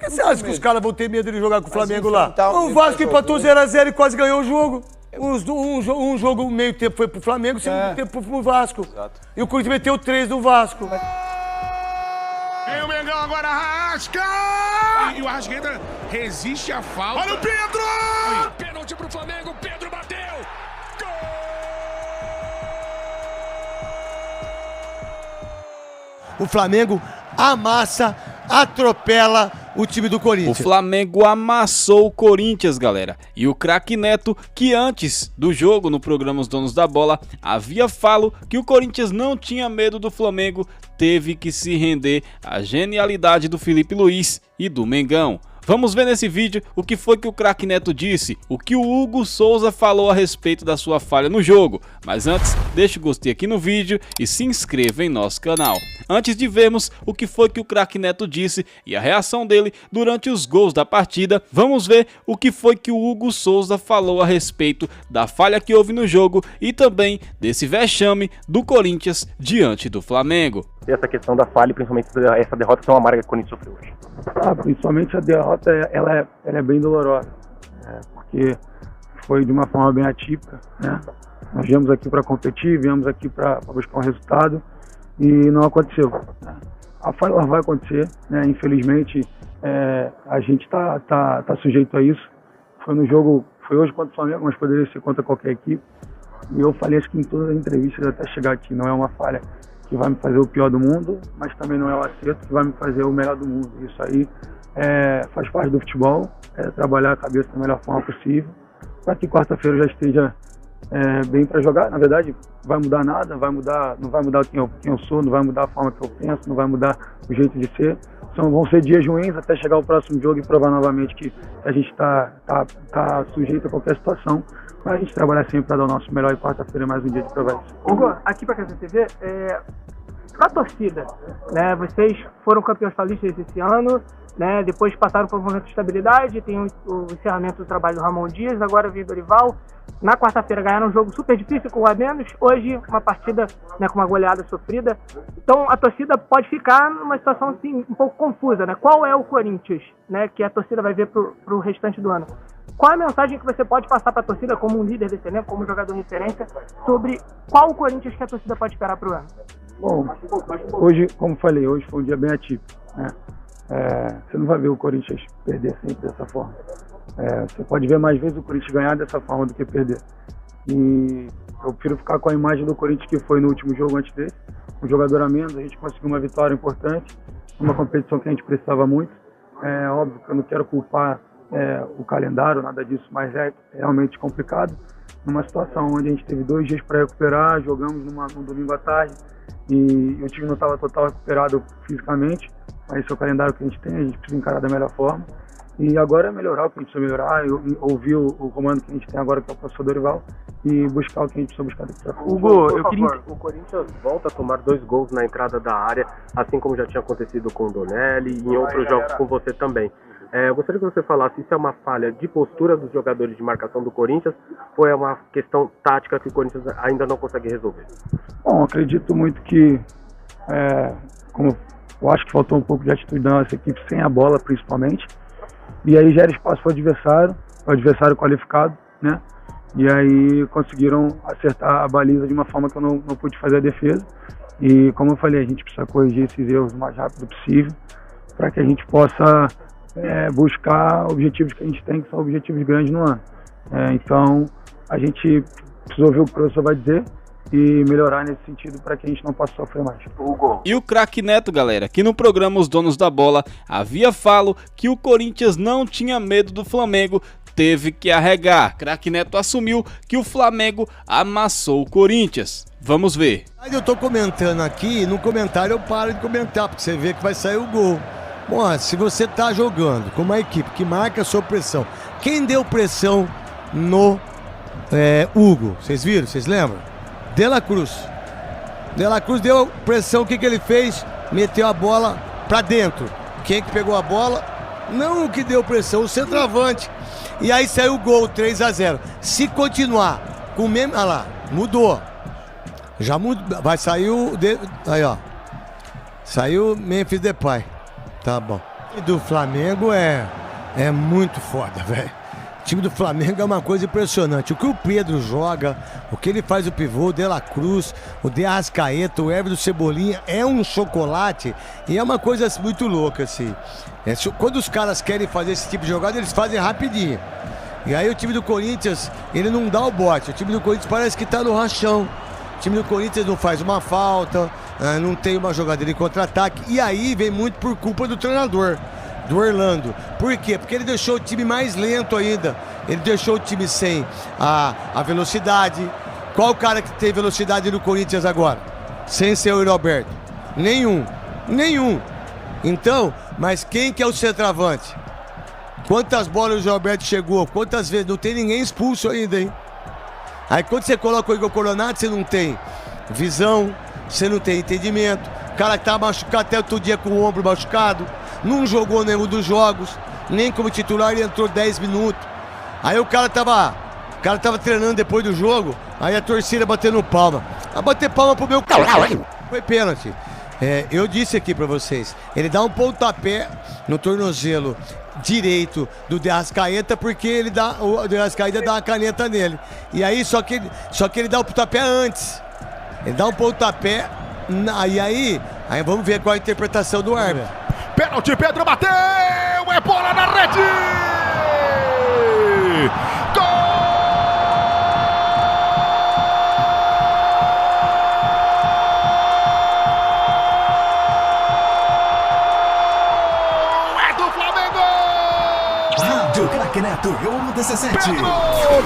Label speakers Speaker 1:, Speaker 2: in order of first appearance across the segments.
Speaker 1: Você acha que os caras vão ter medo de jogar com o Flamengo lá? O Vasco empatou 0x0 e quase ganhou o jogo. Um jogo, meio tempo foi pro Flamengo, segundo tempo pro Vasco. Exato. E o Corinthians meteu 3 do Vasco.
Speaker 2: Vem o Mengão agora, Arrasca! E o Arrascaeta resiste à falta. Olha o Pedro! Pênalti pro Flamengo, Pedro bateu! Gol!
Speaker 1: O Flamengo amassa, atropela o time do Corinthians.
Speaker 3: O Flamengo amassou o Corinthians, galera. E o craque Neto, que antes do jogo no programa Os Donos da Bola havia falado que o Corinthians não tinha medo do Flamengo, teve que se render à genialidade do Felipe Luiz e do Mengão. Vamos ver nesse vídeo o que foi que o craque Neto disse, o que o Hugo Souza falou a respeito da sua falha no jogo. Mas antes, deixa o gostei aqui no vídeo e se inscreva em nosso canal. Antes de vermos o que foi que o craque Neto disse e a reação dele durante os gols da partida, vamos ver o que foi que o Hugo Souza falou a respeito da falha que houve no jogo e também desse vexame do Corinthians diante do Flamengo.
Speaker 4: Essa questão da falha, principalmente essa derrota tão amarga que o Corinthians sofreu hoje.
Speaker 5: Principalmente a derrota, ela é bem dolorosa, porque foi de uma forma bem atípica, né? Nós viemos aqui para competir, viemos aqui para buscar um resultado e não aconteceu. A falha vai acontecer, né? Infelizmente a gente tá sujeito a isso. Foi no jogo, foi hoje contra o Flamengo, mas poderia ser contra qualquer equipe. E eu falei, acho que em todas as entrevistas até chegar aqui, não é uma falha que vai me fazer o pior do mundo, mas também não é o acerto que vai me fazer o melhor do mundo. Isso aí faz parte do futebol, trabalhar a cabeça da melhor forma possível, para que quarta-feira eu já esteja bem para jogar. Na verdade, vai mudar nada, não vai mudar quem eu sou, não vai mudar a forma que eu penso, não vai mudar o jeito de ser. Vão ser dias ruins até chegar ao próximo jogo e provar novamente que a gente está sujeito a qualquer situação. Mas a gente trabalhar sempre para dar o nosso melhor e quarta-feira é mais um dia de provar isso.
Speaker 6: Hugo, aqui para a Casa TV, a torcida, né? Vocês foram campeões paulistas esse ano, né? Depois passaram por um momento de estabilidade, tem o encerramento do trabalho do Ramon Dias, agora vem Dorival. Na quarta-feira ganharam um jogo super difícil com o a menos, hoje uma partida, né, com uma goleada sofrida. Então a torcida pode ficar numa situação assim, um pouco confusa, né? Qual é o Corinthians, né, que a torcida vai ver pro restante do ano? Qual é a mensagem que você pode passar para a torcida como um líder desse elenco, como jogador de referência, sobre qual o Corinthians que a torcida pode esperar para o ano?
Speaker 5: Bom, hoje, como falei, hoje foi um dia bem atípico, né? Você não vai ver o Corinthians perder sempre dessa forma. Você pode ver mais vezes o Corinthians ganhar dessa forma do que perder. E eu prefiro ficar com a imagem do Corinthians que foi no último jogo antes desse. Um jogador a menos, a gente conseguiu uma vitória importante, uma competição que a gente precisava muito. É óbvio que eu não quero culpar o calendário, nada disso, mas é realmente complicado. Numa situação onde a gente teve 2 dias para recuperar, jogamos num domingo à tarde e o time não estava total recuperado fisicamente, mas esse é o calendário que a gente tem, a gente precisa encarar da melhor forma. E agora é melhorar o que a gente precisa melhorar, ouvir o comando que a gente tem agora, que é o professor Dorival, e buscar o que a gente precisa buscar daqui pra frente.
Speaker 4: Hugo, o Corinthians volta a tomar 2 gols na entrada da área, assim como já tinha acontecido com o Donelli e em outros jogos com você também. Eu gostaria que você falasse se é uma falha de postura dos jogadores de marcação do Corinthians ou é uma questão tática que o Corinthians ainda não consegue resolver.
Speaker 5: Bom, acredito muito que, como eu acho que faltou um pouco de atitude da nossa equipe sem a bola, principalmente, e aí gera espaço para o adversário qualificado, né? E aí conseguiram acertar a baliza de uma forma que eu não pude fazer a defesa. E como eu falei, a gente precisa corrigir esses erros o mais rápido possível para que a gente possa buscar objetivos que a gente tem, que são objetivos grandes no ano. Então, a gente precisa ouvir o que o professor vai dizer e melhorar nesse sentido para que a gente não possa sofrer mais.
Speaker 3: E o craque Neto, galera, que no programa Os Donos da Bola havia falado que o Corinthians não tinha medo do Flamengo, teve que arregar. Craque Neto assumiu que o Flamengo amassou o Corinthians. Vamos ver.
Speaker 1: Eu tô comentando aqui, no comentário eu paro de comentar, porque você vê que vai sair o gol. Bom, se você tá jogando com uma equipe que marca a sua pressão, quem deu pressão no Hugo? Vocês viram? Vocês lembram? De La Cruz. De La Cruz deu pressão, o que ele fez? Meteu a bola pra dentro. Quem que pegou a bola? Não o que deu pressão, o centroavante. E aí saiu o gol, 3-0. Se continuar com o mesmo... Olha lá, mudou. Já mudou. Vai sair o... Aí, ó. Saiu Memphis Depay. Tá bom. O do Flamengo é muito foda, velho. O time do Flamengo é uma coisa impressionante. O que o Pedro joga, o que ele faz o pivô, o De La Cruz, o De Arrascaeta, o Everton Cebolinha, é um chocolate e é uma coisa muito louca, assim. Quando os caras querem fazer esse tipo de jogada, eles fazem rapidinho. E aí o time do Corinthians, ele não dá o bote. O time do Corinthians parece que tá no rachão. O time do Corinthians não faz uma falta, não tem uma jogada de contra-ataque. E aí vem muito por culpa do treinador, do Orlando. Por quê? Porque ele deixou o time mais lento ainda. Ele deixou o time sem a velocidade. Qual o cara que tem velocidade no Corinthians agora? Sem ser o Roberto? Nenhum. Então, mas quem que é o centroavante? Quantas bolas o Roberto chegou? Quantas vezes? Não tem ninguém expulso ainda, hein? Aí quando você coloca o Igor Coronado, você não tem visão, você não tem entendimento. O cara que tá machucado até outro dia com o ombro machucado, não jogou nenhum dos jogos, nem como titular, ele entrou 10 minutos. Aí o cara tava treinando depois do jogo, aí a torcida batendo palma. A bater palma pro meu caralho. Foi pênalti. Eu disse aqui pra vocês, ele dá um pontapé no tornozelo direito do De Arrascaeta, porque o De Arrascaeta dá uma caneta nele. E aí, só que ele dá o pontapé antes. Ele dá um pontapé, e aí vamos ver qual a interpretação do árbitro.
Speaker 2: Pênalti, Pedro bateu, é bola na rede! Gol!
Speaker 7: Craque Neto, gol no 17.
Speaker 2: Pedro,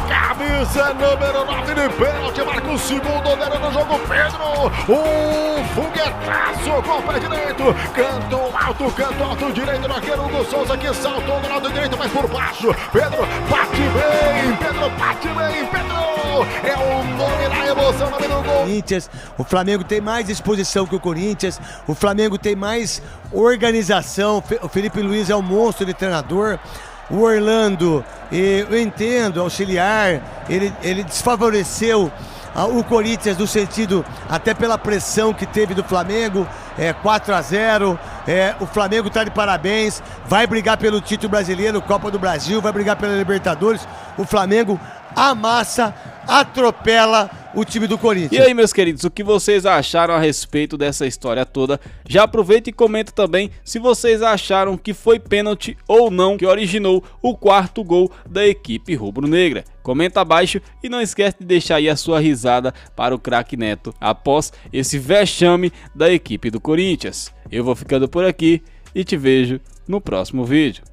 Speaker 2: camisa número 9 de pênalti, marca o segundo dele no jogo. Pedro, um foguetaço com o pé direito, canto alto direito no arqueiro do Souza, que saltou do lado direito, mas por baixo. Pedro bate bem, Pedro é o nome da emoção, nome do gol.
Speaker 1: Corinthians, o Flamengo tem mais disposição que o Corinthians, o Flamengo tem mais organização, o Felipe Luiz é um monstro de treinador. O Orlando, eu entendo, auxiliar, ele desfavoreceu o Corinthians no sentido, até pela pressão que teve do Flamengo, 4-0, o Flamengo está de parabéns, vai brigar pelo título brasileiro, Copa do Brasil, vai brigar pela Libertadores, o Flamengo amassa, atropela o time do Corinthians.
Speaker 3: E aí, meus queridos, o que vocês acharam a respeito dessa história toda? Já aproveita e comenta também se vocês acharam que foi pênalti ou não que originou o quarto gol da equipe rubro-negra. Comenta abaixo e não esquece de deixar aí a sua risada para o craque Neto após esse vexame da equipe do Corinthians. Eu vou ficando por aqui e te vejo no próximo vídeo.